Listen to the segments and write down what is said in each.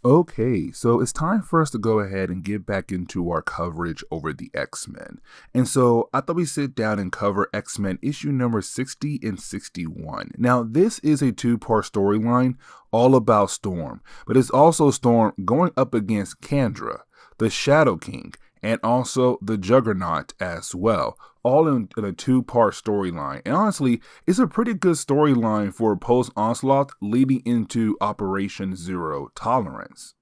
Okay, so it's time for us to go ahead and get back into our coverage over the X-Men. And so I thought we'd sit down and cover X-Men issue number 60 and 61. Now, this is a two-part storyline all about Storm, but it's also Storm going up against Candra, the Shadow King, and also the Juggernaut as well, all in a two-part storyline. And honestly, it's a pretty good storyline for post-Onslaught leading into Operation Zero Tolerance.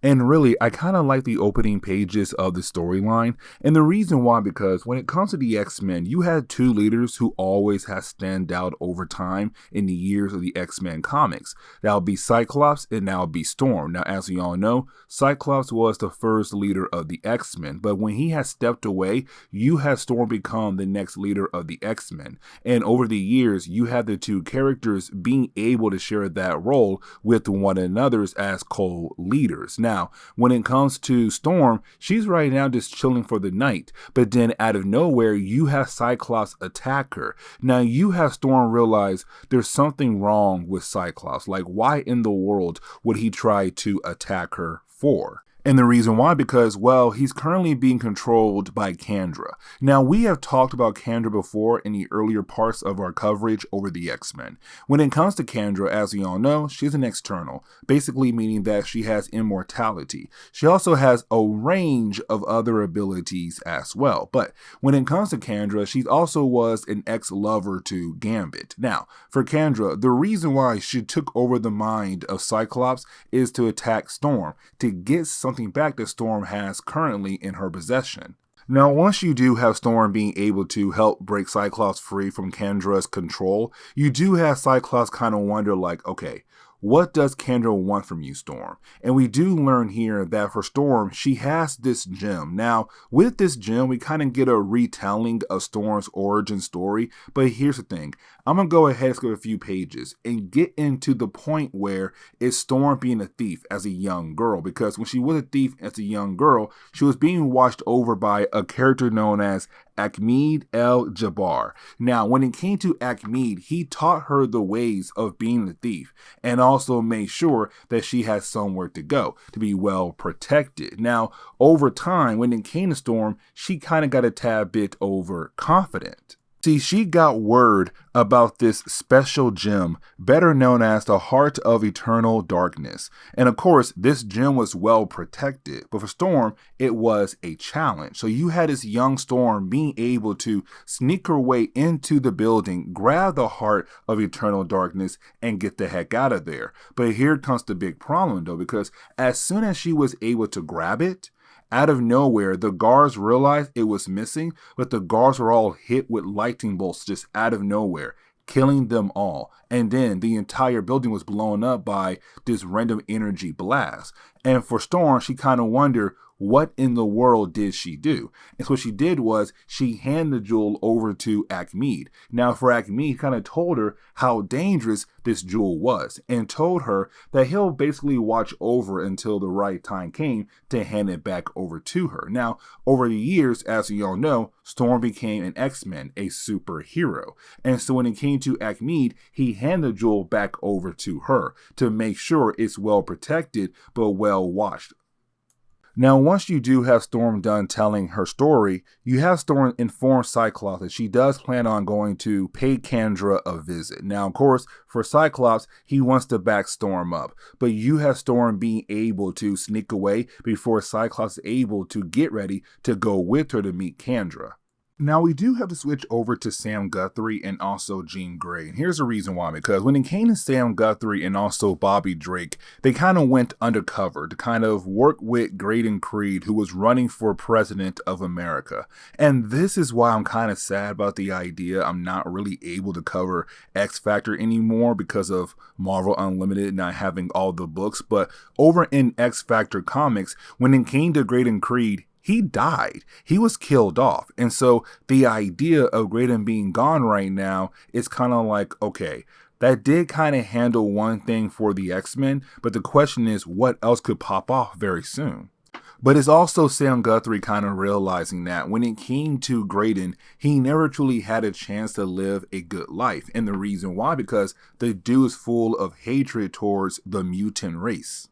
And really, I kind of like the opening pages of the storyline. And the reason why, because when it comes to the X-Men, you had two leaders who always have stand out over time in the years of the X-Men comics. That would be Cyclops and that would be Storm. Now, as we all know, Cyclops was the first leader of the X-Men. But when he has stepped away, you have Storm become the next leader of the X-Men. And over the years, you have the two characters being able to share that role with one another as co-leaders. Now, when it comes to Storm, she's right now just chilling for the night, but then out of nowhere, you have Cyclops attack her. Now, you have Storm realize there's something wrong with Cyclops. Like, why in the world would he try to attack her for? And the reason why, because, well, he's currently being controlled by Candra. Now, we have talked about Candra before in the earlier parts of our coverage over the X-Men. When it comes to Candra, as we all know, she's an external, basically meaning that she has immortality. She also has a range of other abilities as well. But when it comes to Candra, she also was an ex-lover to Gambit. Now, for Candra, the reason why she took over the mind of Cyclops is to attack Storm, to get something back that Storm has currently in her possession. Now, once you do have Storm being able to help break Cyclops free from Candra's control, you do have Cyclops kind of wonder like, okay, what does Candra want from you, Storm? And we do learn here that for Storm, she has this gem. Now, with this gem, we kind of get a retelling of Storm's origin story. But here's the thing. I'm going to go ahead and skip a few pages and get into the point where it's Storm being a thief as a young girl. Because when she was a thief as a young girl, she was being watched over by a character known as Achmed el-Jabbar. Now, when it came to Achmed, he taught her the ways of being a thief and also made sure that she had somewhere to go to be well protected. Now, over time, when it came to Storm, she kind of got a tad bit overconfident. See, she got word about this special gem, better known as the Heart of Eternal Darkness. And of course, this gem was well protected, but for Storm, it was a challenge. So you had this young Storm being able to sneak her way into the building, grab the Heart of Eternal Darkness, and get the heck out of there. But here comes the big problem though, because as soon as she was able to grab it, out of nowhere, the guards realized it was missing, but the guards were all hit with lightning bolts just out of nowhere, killing them all. And then the entire building was blown up by this random energy blast. And for Storm, she kind of wondered, what in the world did she do? And so what she did was she handed the jewel over to Achmed. Now for Achmed, he kind of told her how dangerous this jewel was and told her that he'll basically watch over until the right time came to hand it back over to her. Now, over the years, as we all know, Storm became an X-Men, a superhero. And so when it came to Achmed, he handed the jewel back over to her to make sure it's well protected but well watched. Now, once you do have Storm done telling her story, you have Storm inform Cyclops that she does plan on going to pay Candra a visit. Now, of course, for Cyclops, he wants to back Storm up, but you have Storm being able to sneak away before Cyclops is able to get ready to go with her to meet Candra. Now, we do have to switch over to Sam Guthrie and also Jean Grey. And here's the reason why, because when it came to Sam Guthrie and also Bobby Drake, they kind of went undercover to kind of work with Graydon Creed, who was running for president of America. And this is why I'm kind of sad about the idea I'm not really able to cover X Factor anymore because of Marvel Unlimited not having all the books. But over in X Factor Comics, when it came to Graydon Creed, he died. He was killed off. And so the idea of Graydon being gone right now is kind of like, okay, that did kind of handle one thing for the X-Men, but the question is what else could pop off very soon? But it's also Sam Guthrie kind of realizing that when it came to Graydon, he never truly had a chance to live a good life. And the reason why, because the dude is full of hatred towards the mutant race.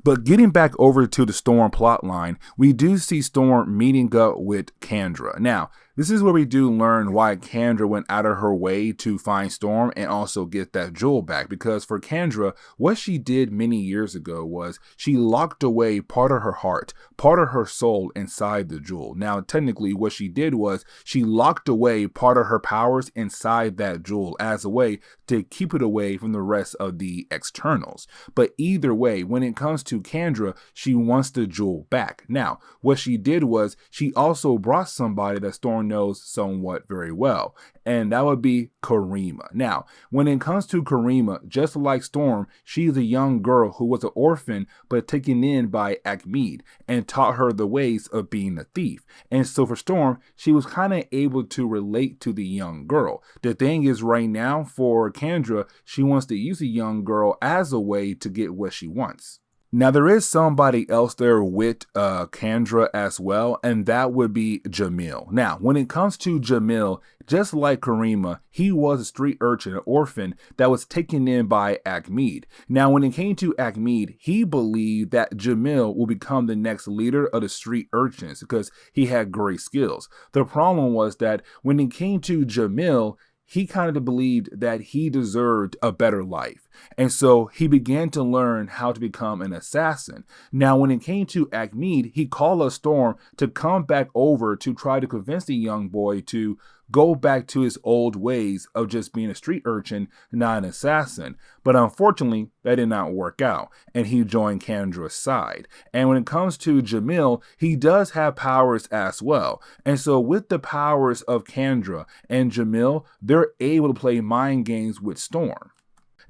But getting back over to the Storm plotline, we do see Storm meeting up with Candra. Now, this is where we do learn why Candra went out of her way to find Storm and also get that jewel back. Because for Candra, what she did many years ago was she locked away part of her heart, part of her soul inside the jewel. Now, technically, what she did was she locked away part of her powers inside that jewel as a way to keep it away from the rest of the externals. But either way, when it comes to Candra, she wants the jewel back. Now, what she did was she also brought somebody that Storm knows somewhat very well, and that would be Karima. Now, when it comes to Karima, just like Storm, she's a young girl who was an orphan but taken in by Achmed and taught her the ways of being a thief. And so for Storm, she was kind of able to relate to the young girl. The thing is, right now for Candra, she wants to use a young girl as a way to get what she wants. Now, there is somebody else there with Candra as well, and that would be Jamil. Now, when it comes to Jamil, just like Karima, he was a street urchin, an orphan that was taken in by Achmed. Now, when it came to Achmed, he believed that Jamil will become the next leader of the street urchins because he had great skills. The problem was that when it came to Jamil, he kind of believed that he deserved a better life. And so he began to learn how to become an assassin. Now, when it came to Achmed, he called a Storm to come back over to try to convince the young boy to go back to his old ways of just being a street urchin, not an assassin. But unfortunately, that did not work out, and he joined Candra's side. And when it comes to Jamil, he does have powers as well. And so with the powers of Candra and Jamil, they're able to play mind games with Storm.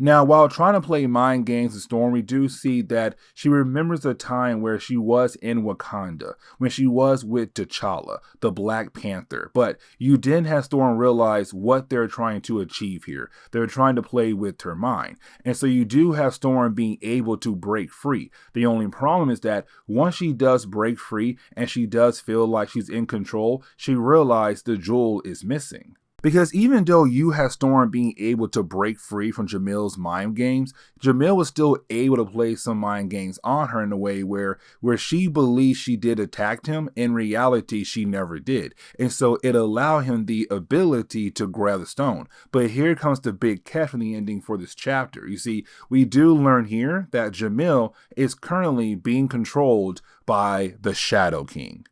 Now, while trying to play mind games with Storm, we do see that she remembers a time where she was in Wakanda, when she was with T'Challa, the Black Panther. But you didn't have Storm realize what they're trying to achieve here. They're trying to play with her mind. And so you do have Storm being able to break free. The only problem is that once she does break free and she does feel like she's in control, she realizes the jewel is missing. Because even though you have Storm being able to break free from Jamil's mind games, Jamil was still able to play some mind games on her in a way where she believes she did attack him. In reality, she never did. And so it allowed him the ability to grab the stone. But here comes the big catch from the ending for this chapter. You see, we do learn here that Jamil is currently being controlled by the Shadow King.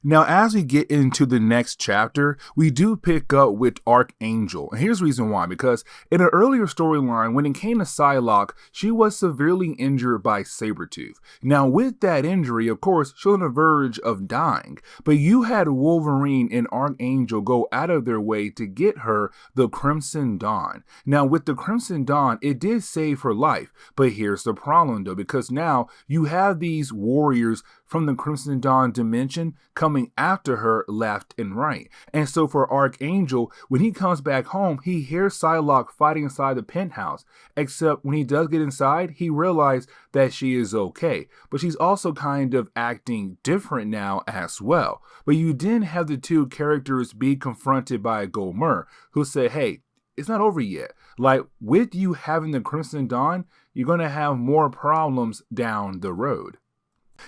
Now, as we get into the next chapter, we do pick up with Archangel. And here's the reason why, because in an earlier storyline, when it came to Psylocke, she was severely injured by Sabretooth. Now, with that injury, of course, she was on the verge of dying. But you had Wolverine and Archangel go out of their way to get her the Crimson Dawn. Now, with the Crimson Dawn, it did save her life. But here's the problem, though, because now you have these warriors from the Crimson Dawn dimension coming after her left and right. And so for Archangel, when he comes back home, he hears Psylocke fighting inside the penthouse. Except when he does get inside, he realizes that she is okay. But she's also kind of acting different now as well. But you didn't have the two characters be confronted by Gomer, who said, hey, it's not over yet. Like, with you having the Crimson Dawn, you're going to have more problems down the road.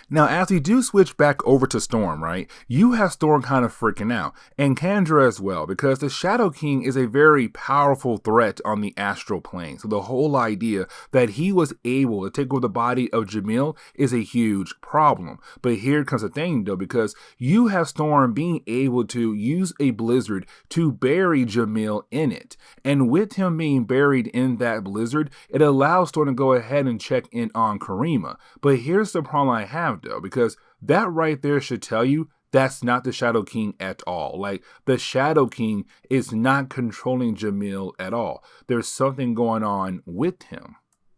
Now, as we do switch back over to Storm, right, you have Storm kind of freaking out, and Candra as well, because the Shadow King is a very powerful threat on the astral plane. So the whole idea that he was able to take over the body of Jamil is a huge problem. But here comes the thing, though, because you have Storm being able to use a blizzard to bury Jamil in it. And with him being buried in that blizzard, it allows Storm to go ahead and check in on Karima. But here's the problem I have, though, because that right there should tell you that's not the Shadow King at all. Like, the Shadow King is not controlling Jamil at all. There's something going on with him.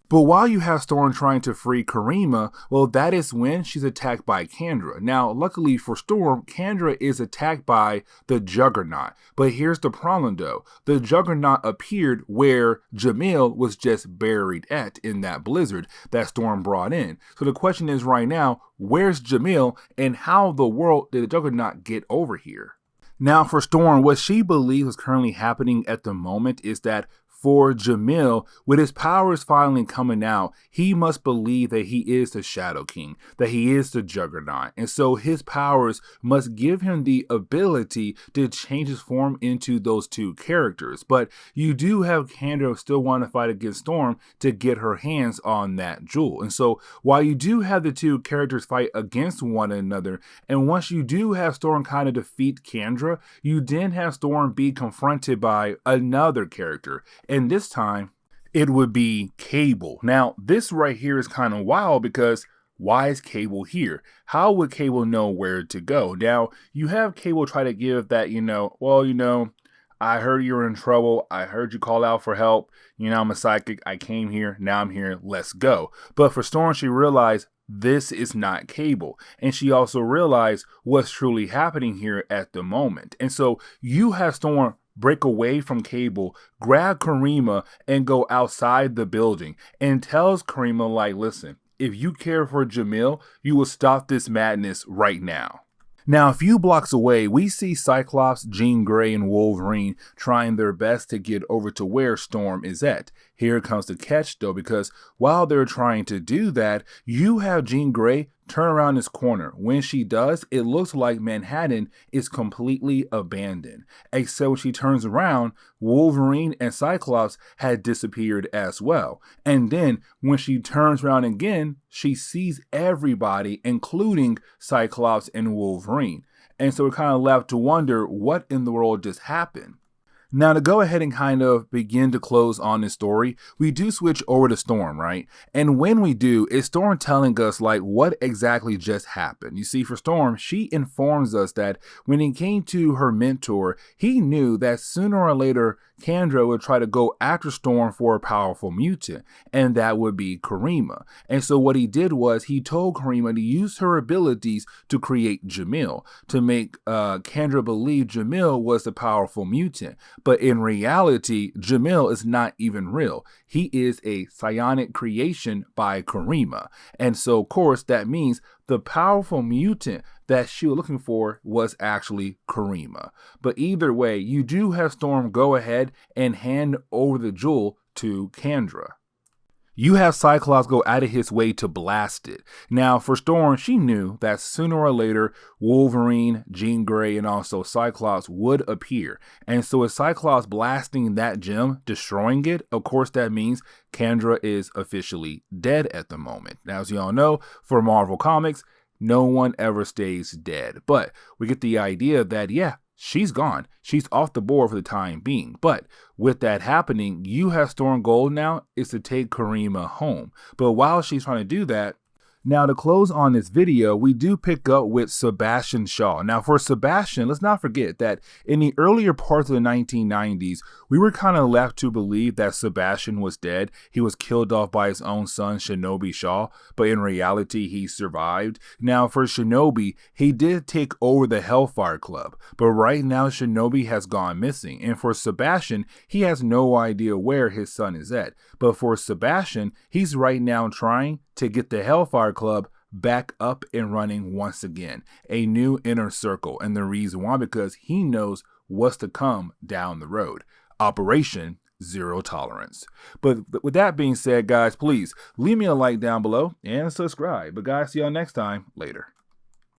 But while you have Storm trying to free Karima, well, that is when she's attacked by Candra. Now, luckily for Storm, Candra is attacked by the Juggernaut. But here's the problem, though. The Juggernaut appeared where Jamil was just buried at in that blizzard that Storm brought in. So the question is right now, where's Jamil and how the world did the Juggernaut get over here? Now, for Storm, what she believes is currently happening at the moment is that for Jamil, with his powers finally coming out, he must believe that he is the Shadow King, that he is the Juggernaut. And so his powers must give him the ability to change his form into those two characters. But you do have Candra still want to fight against Storm to get her hands on that jewel. And so while you do have the two characters fight against one another, and once you do have Storm kind of defeat Candra, you then have Storm be confronted by another character. And this time, it would be Cable. Now, this right here is kind of wild because why is Cable here? How would Cable know where to go? Now, you have Cable try to give that, I heard you were in trouble. I heard you call out for help. I'm a psychic. I came here. Now I'm here. Let's go. But for Storm, she realized this is not Cable. And she also realized what's truly happening here at the moment. And so you have Storm break away from Cable, grab Karima, and go outside the building and tells Karima, like, listen, if you care for Jamil, you will stop this madness right now. Now, a few blocks away, we see Cyclops, Jean Grey, and Wolverine trying their best to get over to where Storm is at. Here comes the catch, though, because while they're trying to do that, you have Jean Grey turn around this corner. When she does, it looks like Manhattan is completely abandoned. Except when she turns around, Wolverine and Cyclops had disappeared as well. And then when she turns around again, she sees everybody, including Cyclops and Wolverine. And so we're kind of left to wonder what in the world just happened. Now, to go ahead and kind of begin to close on this story, we do switch over to Storm, right? And when we do, it's Storm telling us like what exactly just happened. You see, for Storm, she informs us that when it came to her mentor, he knew that sooner or later, Candra would try to go after Storm for a powerful mutant, and that would be Karima. And so what he did was he told Karima to use her abilities to create Jamil, to make Candra believe Jamil was the powerful mutant. But in reality, Jamil is not even real. He is a psionic creation by Karima. And so, of course, that means the powerful mutant that she was looking for was actually Karima. But either way, you do have Storm go ahead and hand over the jewel to Candra. You have Cyclops go out of his way to blast it. Now, for Storm, she knew that sooner or later, Wolverine, Jean Grey, and also Cyclops would appear. And so with Cyclops blasting that gem, destroying it, of course that means Candra is officially dead at the moment. Now, as you all know, for Marvel Comics, no one ever stays dead. But we get the idea that, yeah, she's gone. She's off the board for the time being. But with that happening, you have Storm goal now is to take Karima home. But while she's trying to do that, now to close on this video, we do pick up with Sebastian Shaw. Now for Sebastian, let's not forget that in the earlier parts of the 1990s, we were kind of left to believe that Sebastian was dead. He was killed off by his own son, Shinobi Shaw, but in reality, he survived. Now for Shinobi, he did take over the Hellfire Club, but right now Shinobi has gone missing. And for Sebastian, he has no idea where his son is at. But for Sebastian, he's right now trying to get the Hellfire Club back up and running once again. A new inner circle. And the reason why, because he knows what's to come down the road. Operation Zero Tolerance. But with that being said, guys, please leave me a like down below and subscribe. But guys, see y'all next time. Later.